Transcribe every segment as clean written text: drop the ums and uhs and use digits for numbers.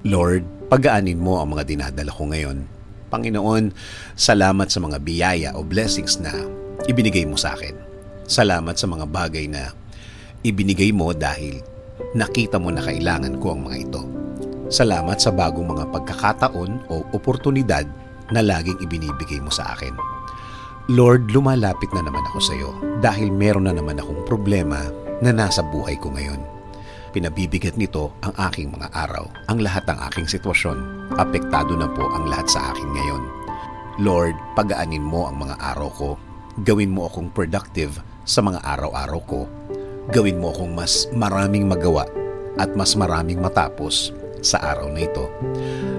Lord, pagaanin mo ang mga dinadala ko ngayon. Panginoon, salamat sa mga biyaya o blessings na ibinigay mo sa akin. Salamat sa mga bagay na ibinigay mo dahil nakita mo na kailangan ko ang mga ito. Salamat sa bagong mga pagkakataon o oportunidad na laging ibinibigay mo sa akin. Lord, lumalapit na naman ako sa iyo dahil meron na naman akong problema na nasa buhay ko ngayon. Pinabibigat nito ang aking mga araw, ang lahat ng aking sitwasyon. Apektado na po ang lahat sa akin ngayon. Lord, pagaanin mo ang mga araw ko. Gawin mo akong productive sa mga araw-araw ko. Gawin mo akong mas maraming magawa at mas maraming matapos sa araw na ito.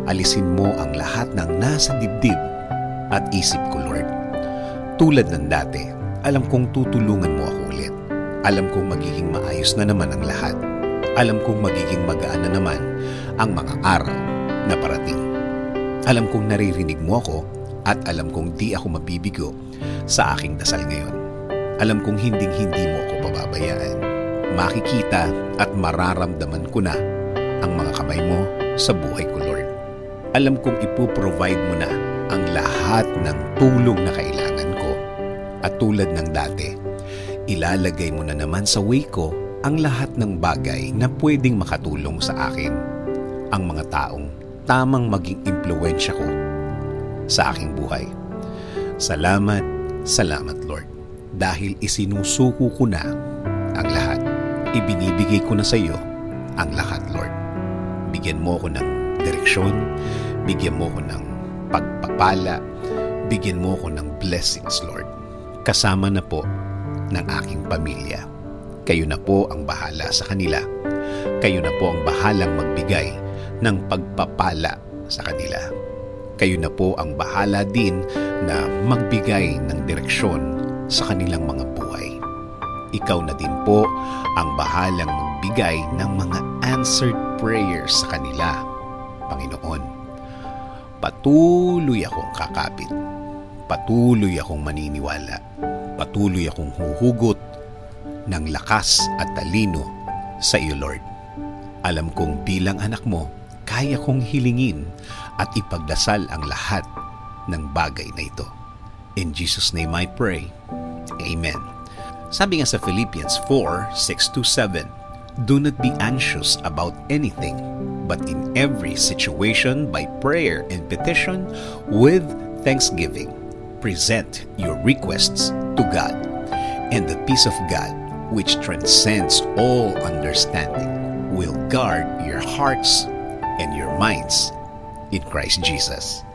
Alisin mo ang lahat ng nasa dibdib at isip ko, Lord. Tulad ng dati, alam kong tutulungan mo ako ulit. Alam kong magiging maayos na naman ang lahat. Alam kong magiging magaan na naman ang mga araw na parating. Alam kong naririnig mo ako at alam kong di ako mabibigo sa aking dasal ngayon. Alam kong hinding-hindi mo ako pababayaan. Makikita at mararamdaman ko na ang mga kamay mo sa buhay ko, Lord. Alam kong ipoprovide mo na ang lahat ng tulong na kailangan ko. At tulad ng dati, ilalagay mo na naman sa way ko ang lahat ng bagay na pwedeng makatulong sa akin. Ang mga taong tamang maging impluwensya ko sa aking buhay. Salamat, salamat Lord. Dahil isinusuko ko na ang lahat. Ibinibigay ko na sa iyo ang lahat, Lord. Bigyan mo ko ng direksyon, bigyan mo ko ng pagpapala, bigyan mo ko ng blessings, Lord. Kasama na po ng aking pamilya. Kayo na po ang bahala sa kanila. Kayo na po ang bahalang magbigay ng pagpapala sa kanila. Kayo na po ang bahala din na magbigay ng direksyon sa kanilang mga buhay. Ikaw na din po ang bahalang magbigay ng mga answered prayers sa kanila. Panginoon, patuloy akong kakapit. Patuloy akong maniniwala. Patuloy akong huhugot ng lakas at talino sa iyo, Lord. Alam kong bilang anak mo, kaya kong hilingin at ipagdasal ang lahat ng bagay na ito. In Jesus' name I pray. Amen. Sabi nga sa Philippians 4:6-7, do not be anxious about anything, but in every situation by prayer and petition with thanksgiving, present your requests to God, and the peace of God, which transcends all understanding, will guard your hearts and your minds in Christ Jesus.